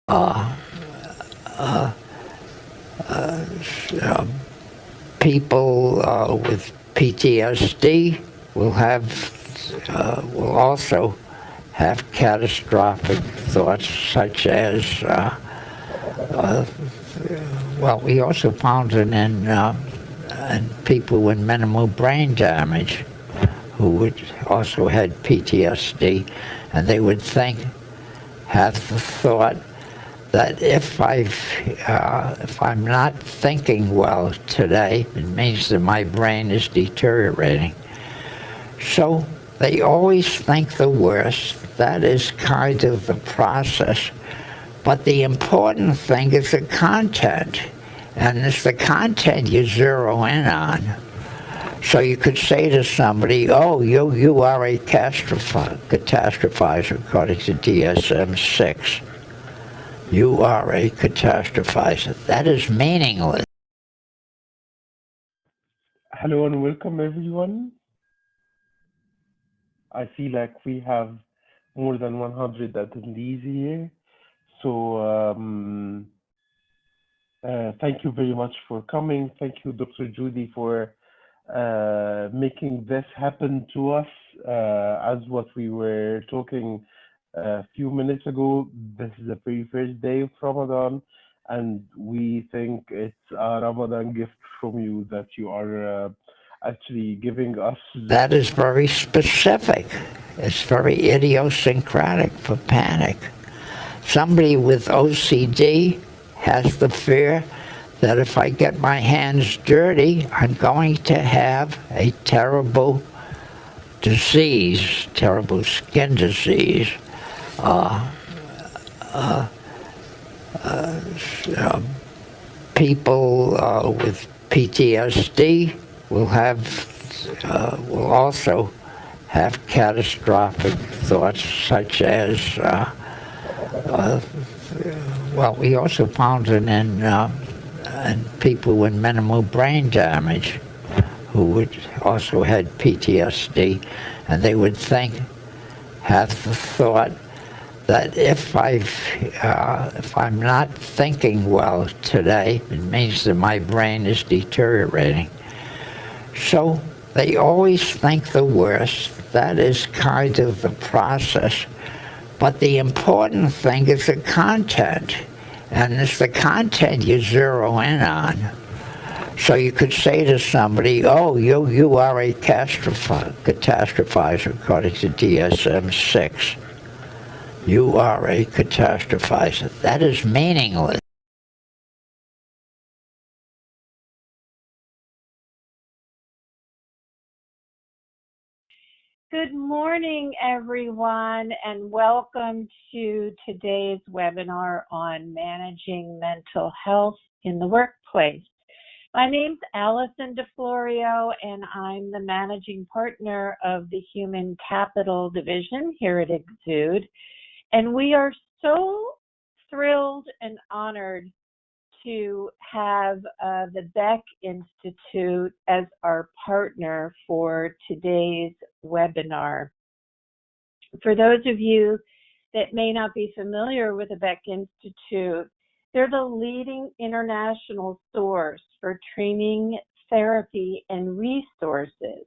Uh, uh, uh, uh, People with PTSD will also have catastrophic thoughts such as uh, well, we also found it in people with minimal brain damage who would also had PTSD, and they would have the thought that if I'm not thinking well today, it means that my brain is deteriorating. So they always think the worst. That is kind of the process. But the important thing is the content. And it's the content you zero in on. So you could say to somebody, oh, you are a catastrophizer, according to DSM-6. You are a catastrophizer. That is meaningless. Hello and welcome everyone. I see like we have more than 100 attendees here. So thank you very much for coming. Thank you, Dr. Judy, for making this happen to us. As what we were talking a few minutes ago, this is the very first day of Ramadan, and we think it's a Ramadan gift from you that you are actually giving us. That is very specific. It's very idiosyncratic for panic. Somebody with OCD has the fear that if I get my hands dirty, I'm going to have a terrible disease, terrible skin disease. Uh, uh, uh, People with PTSD will also have catastrophic thoughts such as uh, well, we also found it in people with minimal brain damage who would also had PTSD, and they would have the thought that if I'm not thinking well today, it means that my brain is deteriorating. So they always think the worst. That is kind of the process. But the important thing is the content. And it's the content you zero in on. So you could say to somebody, oh, you are a catastrophizer, according to DSM-6. You are a catastrophizer. That is meaningless. Good morning, everyone, and welcome to today's webinar on managing mental health in the workplace. My name's Allison DeFlorio, and I'm the managing partner of the Human Capital Division here at Exude. And we are so thrilled and honored to have the Beck Institute as our partner for today's webinar. For those of you that may not be familiar with the Beck Institute, they're the leading international source for training, therapy, and resources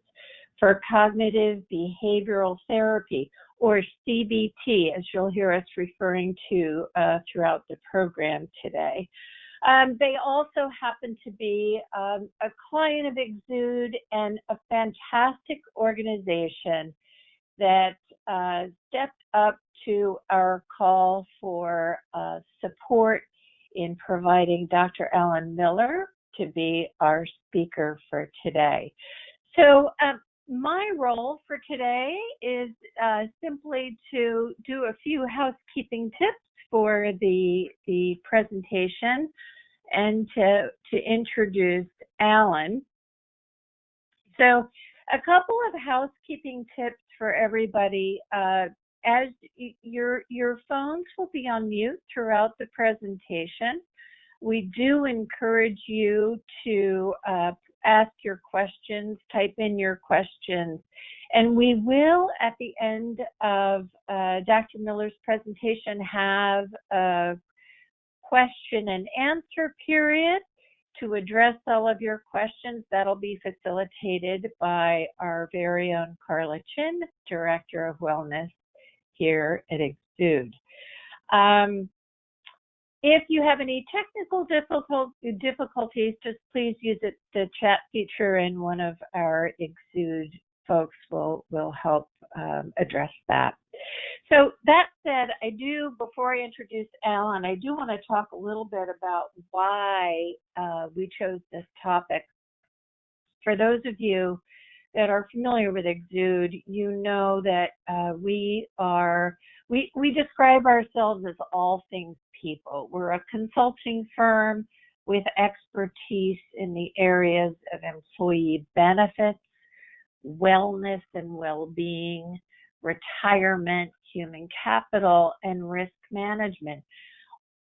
for cognitive behavioral therapy, or CBT, as you'll hear us referring to throughout the program today. They also happen to be a client of Exude and a fantastic organization that stepped up to our call for support in providing Dr. Ellen Miller to be our speaker for today. So my role for today is simply to do a few housekeeping tips for the presentation and to introduce Alan. So a couple of housekeeping tips for everybody. As your phones will be on mute throughout the presentation, we do encourage you to ask your questions, type in your questions, and we will, at the end of Dr. Miller's presentation, have question and answer period to address all of your questions. That'll be facilitated by our very own Carla Chin, Director of Wellness here at Exude. If you have any technical difficulties, just please use the chat feature, and one of our Exude folks will help address that. So that said, before I introduce Alan, I do want to talk a little bit about why we chose this topic. For those of you that are familiar with Exude, you know that we describe ourselves as all things people. We're a consulting firm with expertise in the areas of employee benefits, wellness and well-being, retirement, human capital, and risk management.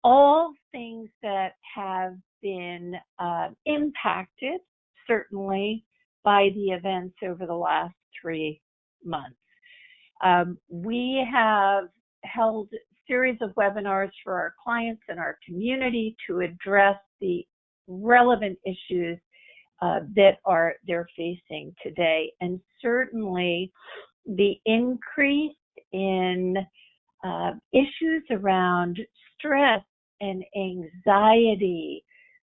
All things that have been impacted, certainly, by the events over the last 3 months. We have held a series of webinars for our clients and our community to address the relevant issues that they're facing today. And certainly the increase in issues around stress and anxiety,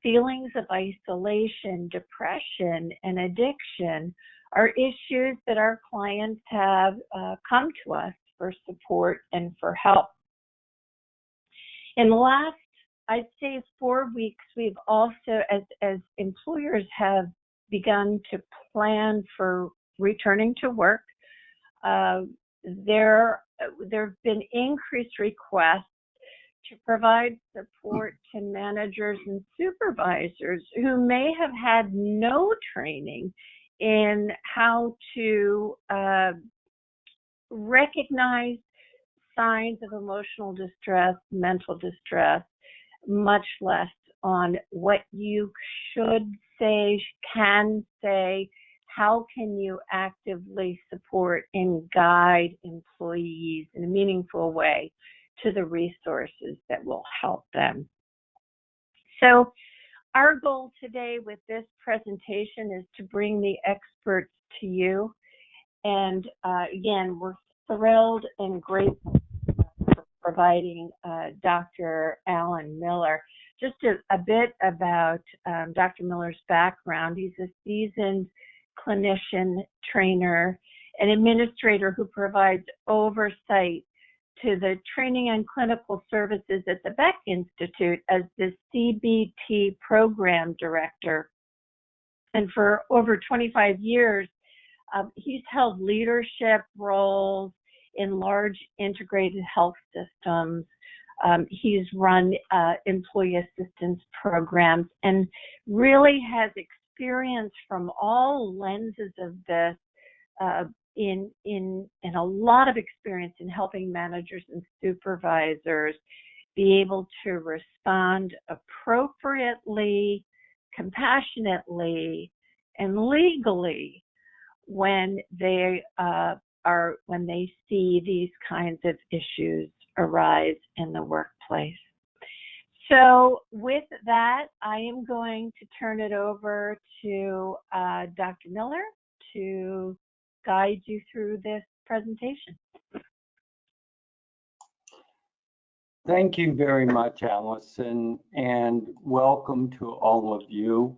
feelings of isolation, depression, and addiction are issues that our clients have come to us for support and for help. In the last, I'd say, 4 weeks, we've also, as employers have begun to plan for returning to work, there have been increased requests to provide support to managers and supervisors who may have had no training in how to recognize signs of emotional distress, mental distress, much less on what you should say, can say, how can you actively support and guide employees in a meaningful way to the resources that will help them. So our goal today with this presentation is to bring the experts to you. And again, we're thrilled and grateful for providing Dr. Alan Miller. Just a bit about Dr. Miller's background. He's a seasoned clinician, trainer, and administrator who provides oversight to the training and clinical services at the Beck Institute as the CBT program director. And for over 25 years, he's held leadership roles in large integrated health systems. He's run employee assistance programs and really has experience from all lenses of this, in a lot of experience in helping managers and supervisors be able to respond appropriately, compassionately, and legally when they see these kinds of issues arise in the workplace. So with that, I am going to turn it over to Dr. Miller to guide you through this presentation. Thank you very much, Allison, and welcome to all of you.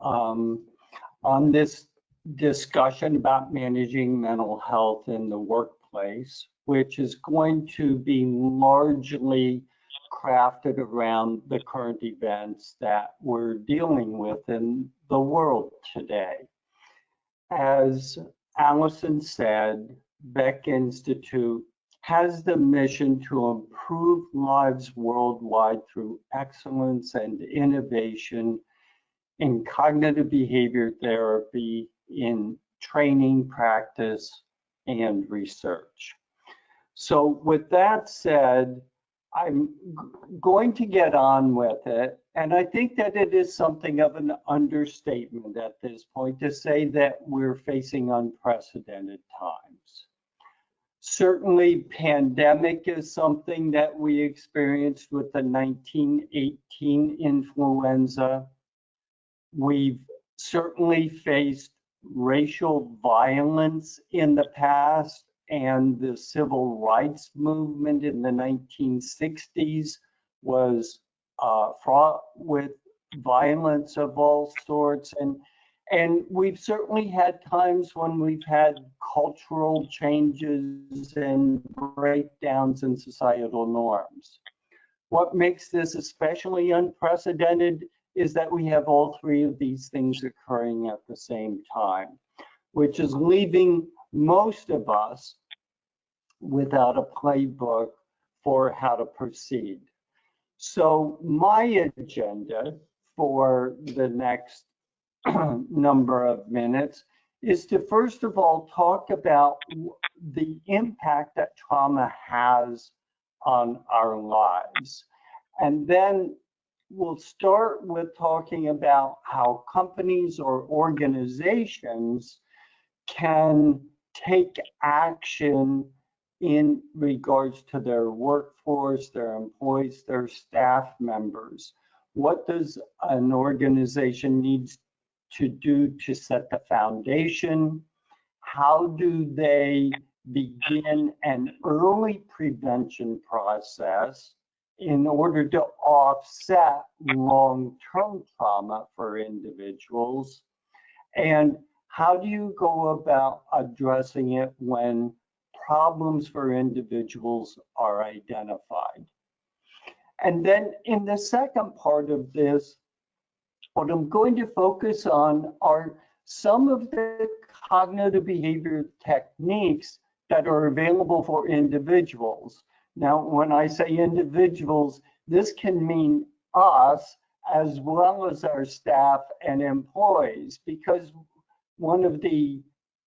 On this discussion about managing mental health in the workplace, which is going to be largely crafted around the current events that we're dealing with in the world today. As Allison said, Beck Institute has the mission to improve lives worldwide through excellence and innovation in cognitive behavior therapy, in training, practice, and research. So with that said, I'm going to get on with it. And I think that it is something of an understatement at this point to say that we're facing unprecedented times. Certainly, pandemic is something that we experienced with the 1918 influenza. We've certainly faced racial violence in the past, and the civil rights movement in the 1960s was fraught with violence of all sorts. And we've certainly had times when we've had cultural changes and breakdowns in societal norms. What makes this especially unprecedented is that we have all three of these things occurring at the same time, which is leaving most of us without a playbook for how to proceed. So my agenda for the next number of minutes is to first of all talk about the impact that trauma has on our lives. And then we'll start with talking about how companies or organizations can take action in regards to their workforce, their employees, their staff members. What does an organization need to do to set the foundation? How do they begin an early prevention process in order to offset long-term trauma for individuals? And how do you go about addressing it when problems for individuals are identified? And then in the second part of this, what I'm going to focus on are some of the cognitive behavior techniques that are available for individuals. Now, when I say individuals, this can mean us as well as our staff and employees, because one of the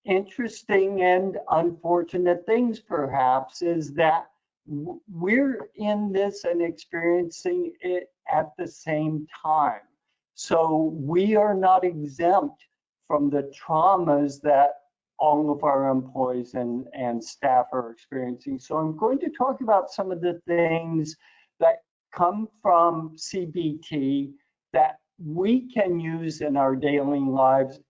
interesting and unfortunate things perhaps is that we're in this and experiencing it at the same time. So we are not exempt from the traumas that all of our employees and staff are experiencing. So I'm going to talk about some of the things that come from CBT that we can use in our daily lives